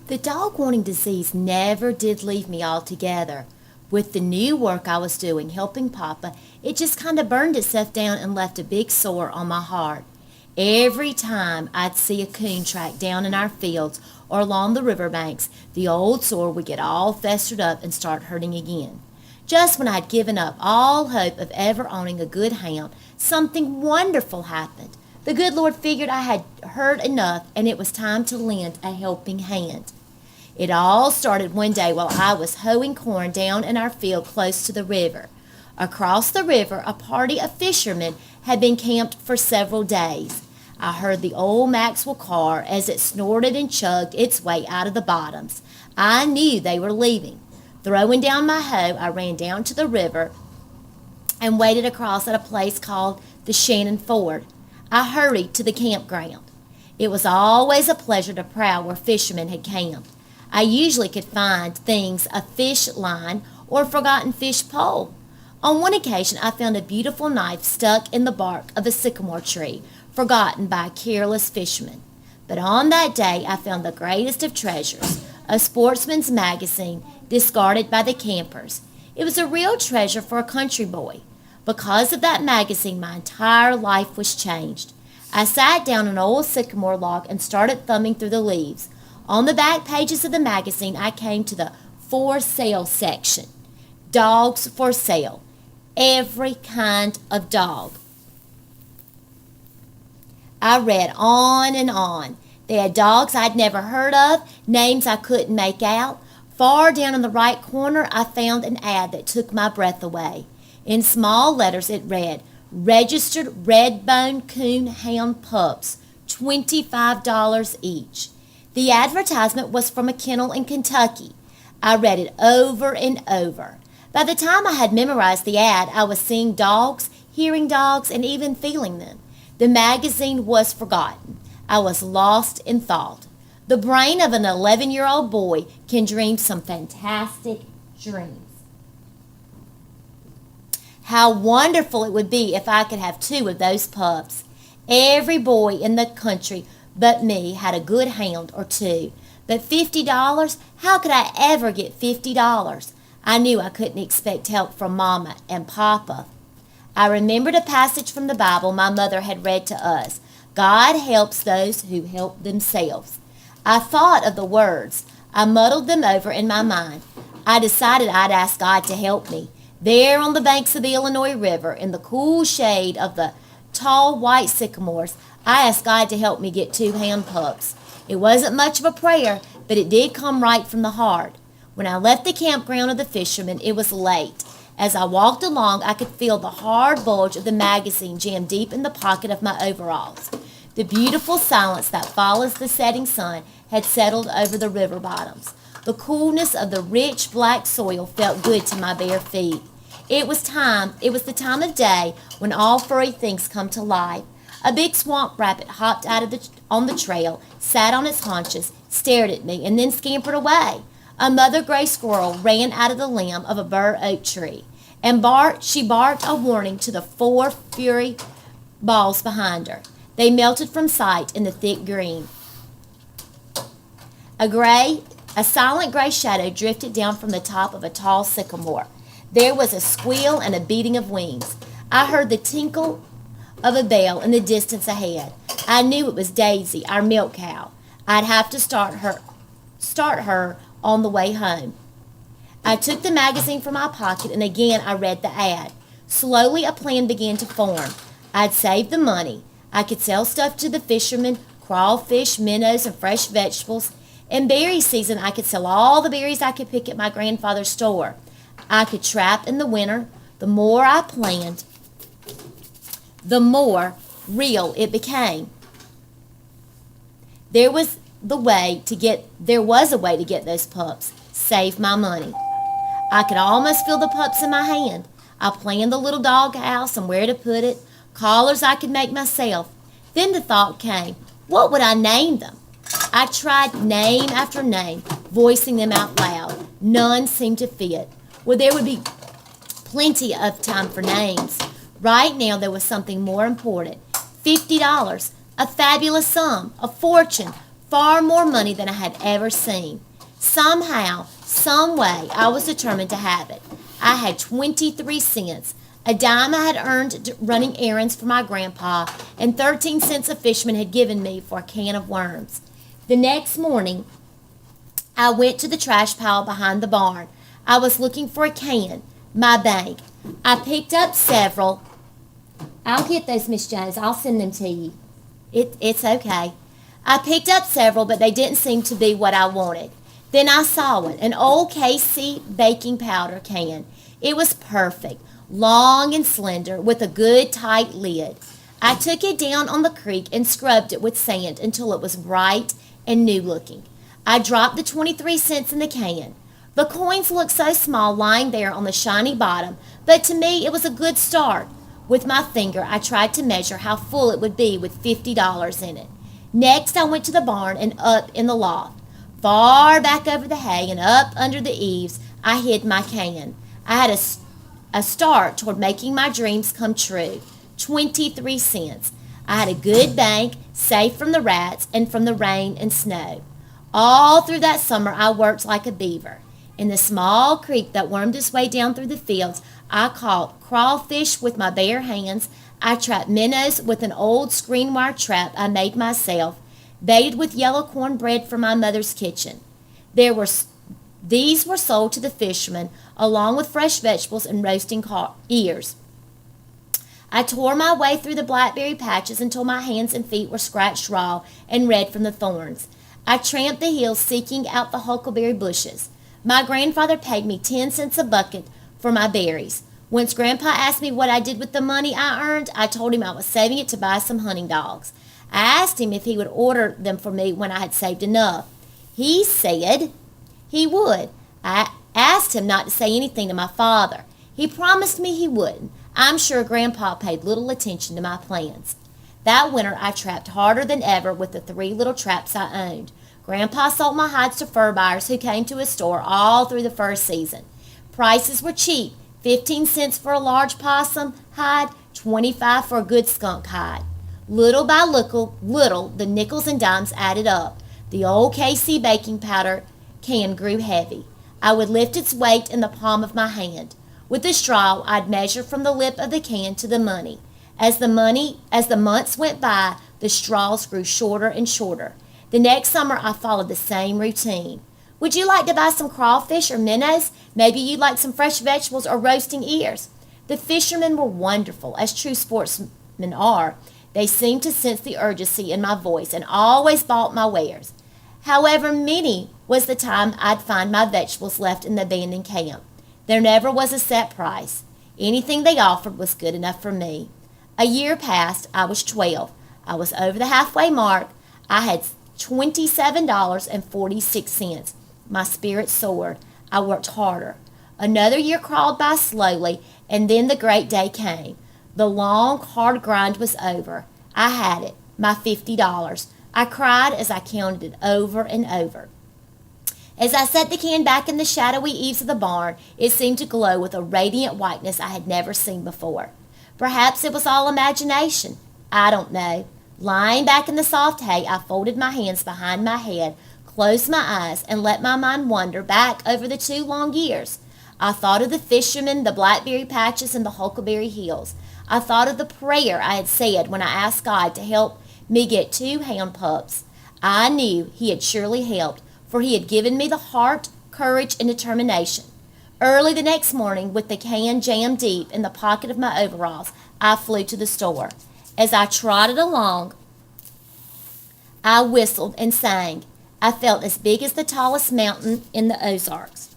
The dog warning disease never did leave me altogether. With the new work I was doing, helping Papa, it just kind of burned itself down and left a big sore on my heart. Every time I'd see a coon track down in our fields or along the riverbanks, the old sore would get all festered up and start hurting again. Just when I'd given up all hope of ever owning a good hound, something wonderful happened. The good Lord figured I had heard enough and it was time to lend a helping hand. It all started one day while I was hoeing corn down in our field close to the river. Across the river, a party of fishermen had been camped for several days. I heard the old Maxwell car as it snorted and chugged its way out of the bottoms. I knew they were leaving. Throwing down my hoe, I ran down to the river and waded across at a place called the Shannon Ford. I hurried to the campground. It was always a pleasure to prowl where fishermen had camped. I usually could find things a fish line or a forgotten fish pole. On one occasion, I found a beautiful knife stuck in the bark of a sycamore tree, forgotten by a careless fisherman. But on that day, I found the greatest of treasures, a sportsman's magazine discarded by the campers. It was a real treasure for a country boy. Because of that magazine, my entire life was changed. I sat down on an old sycamore log and started thumbing through the leaves. On the back pages of the magazine, I came to the for sale section. Dogs for sale. Every kind of dog. I read on and on. They had dogs I'd never heard of, names I couldn't make out. Far down in the right corner, I found an ad that took my breath away. In small letters, it read, "Registered red-bone coon hound pups, $25 each." The advertisement was from a kennel in Kentucky. I read it over and over. By the time I had memorized the ad, I was seeing dogs, hearing dogs, and even feeling them. The magazine was forgotten. I was lost in thought. The brain of an 11-year-old boy can dream some fantastic dreams. How wonderful it would be if I could have 2 of those pups. Every boy in the country but me had a good hound or 2. But $50? How could I ever get $50? I knew I couldn't expect help from Mama and Papa. I remembered a passage from the Bible my mother had read to us. God helps those who help themselves. I thought of the words. I muddled them over in my mind. I decided I'd ask God to help me. There on the banks of the Illinois River, in the cool shade of the tall white sycamores, I asked God to help me get 2 hound pups. It wasn't much of a prayer, but it did come right from the heart. When I left the campground of the fishermen, it was late. As I walked along, I could feel the hard bulge of the magazine jammed deep in the pocket of my overalls. The beautiful silence that follows the setting sun had settled over the river bottoms. The coolness of the rich black soil felt good to my bare feet. It was the time of day when all furry things come to life. A big swamp rabbit hopped out of on the trail, sat on its haunches, stared at me, and then scampered away. A mother gray squirrel ran out of the limb of a bur oak tree, and she barked a warning to the 4 fury balls behind her. They melted from sight in the thick green. A silent gray shadow drifted down from the top of a tall sycamore. There was a squeal and a beating of wings. I heard the tinkle of a bell in the distance ahead. I knew it was Daisy, our milk cow. I'd have to start her on the way home. I took the magazine from my pocket and again I read the ad. Slowly a plan began to form. I'd save the money. I could sell stuff to the fishermen, crawfish, minnows, and fresh vegetables. In berry season, I could sell all the berries I could pick at my grandfather's store. I could trap in the winter. The more I planned, the more real it became. There was a way to get those pups. Save my money. I could almost feel the pups in my hand. I planned the little dog house and where to put it, collars I could make myself. Then the thought came, what would I name them? I tried name after name, voicing them out loud. None seemed to fit. Well, there would be plenty of time for names. Right now, there was something more important. $50, a fabulous sum, a fortune, far more money than I had ever seen. Somehow, some way, I was determined to have it. I had 23 cents, a dime I had earned running errands for my grandpa, and 13 cents a fisherman had given me for a can of worms. The next morning, I went to the trash pile behind the barn. I was looking for a can, my bank. I picked up several. I'll get those, Miss Jones. I'll send them to you. It's okay. I picked up several, but they didn't seem to be what I wanted. Then I saw it, an old KC baking powder can. It was perfect, long and slender, with a good tight lid. I took it down on the creek and scrubbed it with sand until it was bright and new looking. I dropped the 23 cents in the can. The coins looked so small lying there on the shiny bottom, but to me it was a good start. With my finger, I tried to measure how full it would be with $50 in it. Next, I went to the barn and up in the loft. Far back over the hay and up under the eaves, I hid my can. I had a start toward making my dreams come true. 23 cents. I had a good bank, safe from the rats and from the rain and snow. All through that summer, I worked like a beaver. In the small creek that wormed its way down through the fields, I caught crawfish with my bare hands. I trapped minnows with an old screen wire trap I made myself, baited with yellow cornbread from my mother's kitchen. These were sold to the fishermen, along with fresh vegetables and roasting ears. I tore my way through the blackberry patches until my hands and feet were scratched raw and red from the thorns. I tramped the hills seeking out the huckleberry bushes. My grandfather paid me 10 cents a bucket for my berries. Once Grandpa asked me what I did with the money I earned, I told him I was saving it to buy some hunting dogs. I asked him if he would order them for me when I had saved enough. He said he would. I asked him not to say anything to my father. He promised me he wouldn't. I'm sure Grandpa paid little attention to my plans. That winter I trapped harder than ever with the 3 little traps I owned. Grandpa sold my hides to fur buyers who came to his store all through the fur season. Prices were cheap, 15 cents for a large possum hide, 25 for a good skunk hide. Little by little, the nickels and dimes added up. The old KC baking powder can grew heavy. I would lift its weight in the palm of my hand. With a straw, I'd measure from the lip of the can to the money. As the months went by, the straws grew shorter and shorter. The next summer, I followed the same routine. Would you like to buy some crawfish or minnows? Maybe you'd like some fresh vegetables or roasting ears. The fishermen were wonderful, as true sportsmen are. They seemed to sense the urgency in my voice and always bought my wares. However, many was the time I'd find my vegetables left in the abandoned camp. There never was a set price. Anything they offered was good enough for me. A year passed. I was 12. I was over the halfway mark. I had $27.46. My spirits soared. I worked harder. Another year crawled by slowly, and then the great day came. The long, hard grind was over. I had it, my $50. I cried as I counted it over and over. As I set the can back in the shadowy eaves of the barn, it seemed to glow with a radiant whiteness I had never seen before. Perhaps it was all imagination. I don't know. Lying back in the soft hay, I folded my hands behind my head, closed my eyes, and let my mind wander back over the 2 long years. I thought of the fishermen, the blackberry patches, and the huckleberry hills. I thought of the prayer I had said when I asked God to help me get 2 hound pups. I knew He had surely helped, for He had given me the heart, courage, and determination. Early the next morning, with the can jammed deep in the pocket of my overalls, I flew to the store. As I trotted along, I whistled and sang. I felt as big as the tallest mountain in the Ozarks.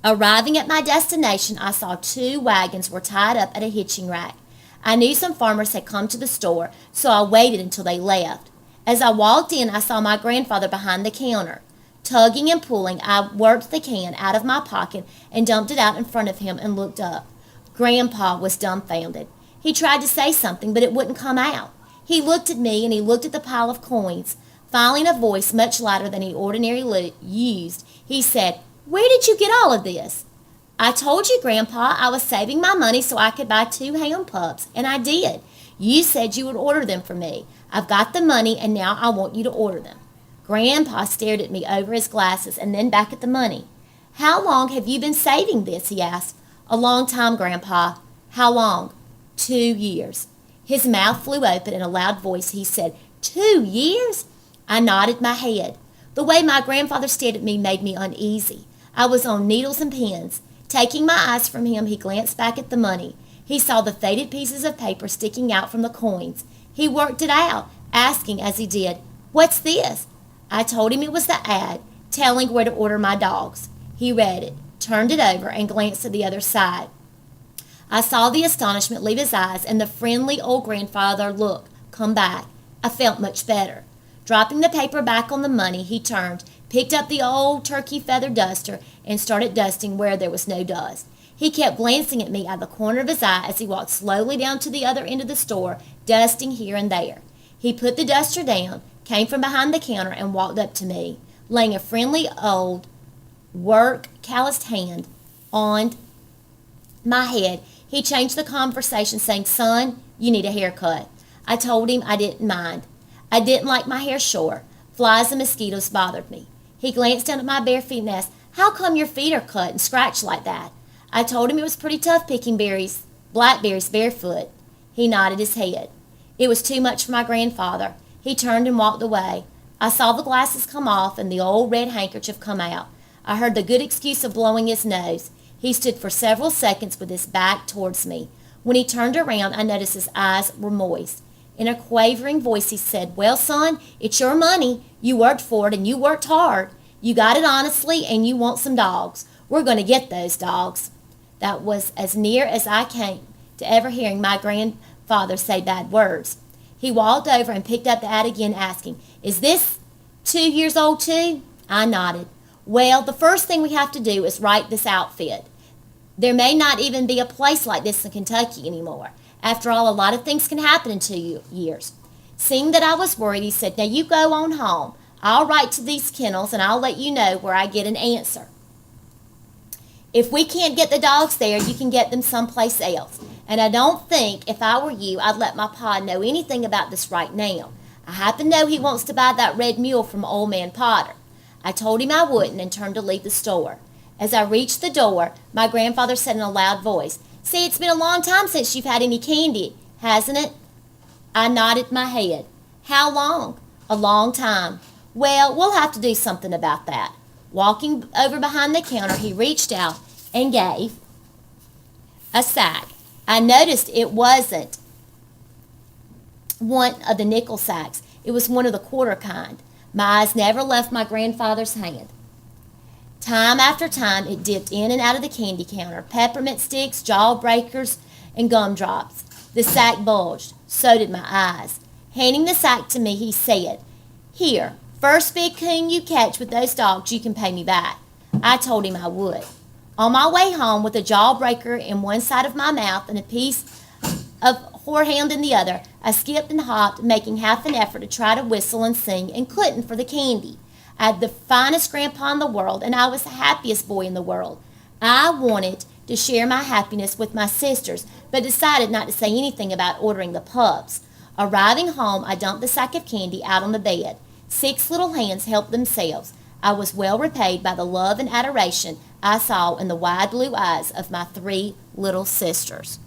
Arriving at my destination, I saw 2 wagons were tied up at a hitching rack. I knew some farmers had come to the store, so I waited until they left. As I walked in, I saw my grandfather behind the counter. Tugging and pulling, I worked the can out of my pocket and dumped it out in front of him and looked up. Grandpa was dumbfounded. He tried to say something, but it wouldn't come out. He looked at me and he looked at the pile of coins. Finally, in a voice much louder than he ordinarily used, he said, "Where did you get all of this?" "I told you, Grandpa, I was saving my money so I could buy 2 hound pups, and I did. You said you would order them for me. I've got the money, and now I want you to order them." Grandpa stared at me over his glasses and then back at the money. "How long have you been saving this?" he asked. "A long time, Grandpa." "How long?" "2 years." His mouth flew open. In a loud voice he said, 2 years? I nodded my head. The way my grandfather stared at me made me uneasy. I was on needles and pins. Taking my eyes from him, he glanced back at the money. He saw the faded pieces of paper sticking out from the coins. He worked it out, asking as he did, "What's this?" I told him it was the ad, telling where to order my dogs. He read it, turned it over, and glanced at the other side. I saw the astonishment leave his eyes and the friendly old grandfather look come back. I felt much better. Dropping the paper back on the money, he turned, picked up the old turkey feather duster, and started dusting where there was no dust. He kept glancing at me out of the corner of his eye as he walked slowly down to the other end of the store, dusting here and there. He put the duster down, came from behind the counter, and walked up to me, laying a friendly old work-calloused hand on my head. He changed the conversation, saying, "Son, you need a haircut." I told him I didn't mind. I didn't like my hair short. Flies and mosquitoes bothered me. He glanced down at my bare feet and asked, "How come your feet are cut and scratched like that?" I told him it was pretty tough picking blackberries barefoot. He nodded his head. It was too much for my grandfather. He turned and walked away. I saw the glasses come off and the old red handkerchief come out. I heard the good excuse of blowing his nose. He stood for several seconds with his back towards me. When he turned around, I noticed his eyes were moist. In a quavering voice, he said, "Well, son, it's your money. You worked for it, and you worked hard. You got it honestly, and you want some dogs. We're going to get those dogs." That was as near as I came to ever hearing my grandfather say bad words. He walked over and picked up the ad again, asking, "Is this 2 years old too?" I nodded. "Well, the first thing we have to do is write this outfit. There may not even be a place like this in Kentucky anymore. After all, a lot of things can happen in 2 years. Seeing that I was worried, he said, "Now you go on home. I'll write to these kennels and I'll let you know where I get an answer. If we can't get the dogs there, you can get them someplace else. And I don't think, if I were you, I'd let my pa know anything about this right now. I happen to know he wants to buy that red mule from old man Potter." I told him I wouldn't and turned to leave the store. As I reached the door, my grandfather said in a loud voice, "See, it's been a long time since you've had any candy, hasn't it?" I nodded my head. "How long?" "A long time." "Well, we'll have to do something about that." Walking over behind the counter, he reached out and gave a sack. I noticed it wasn't one of the nickel sacks. It was one of the quarter kind. My eyes never left my grandfather's hand. Time after time, it dipped in and out of the candy counter, peppermint sticks, jawbreakers, and gumdrops. The sack bulged. So did my eyes. Handing the sack to me, he said, "Here, first big coon you catch with those dogs, you can pay me back." I told him I would. On my way home, with a jawbreaker in one side of my mouth and a piece of horehound in the other, I skipped and hopped, making half an effort to try to whistle and sing, and couldn't for the candy. I had the finest grandpa in the world, and I was the happiest boy in the world. I wanted to share my happiness with my sisters, but decided not to say anything about ordering the pups. Arriving home, I dumped the sack of candy out on the bed. 6 little hands helped themselves. I was well repaid by the love and adoration I saw in the wide blue eyes of my 3 little sisters.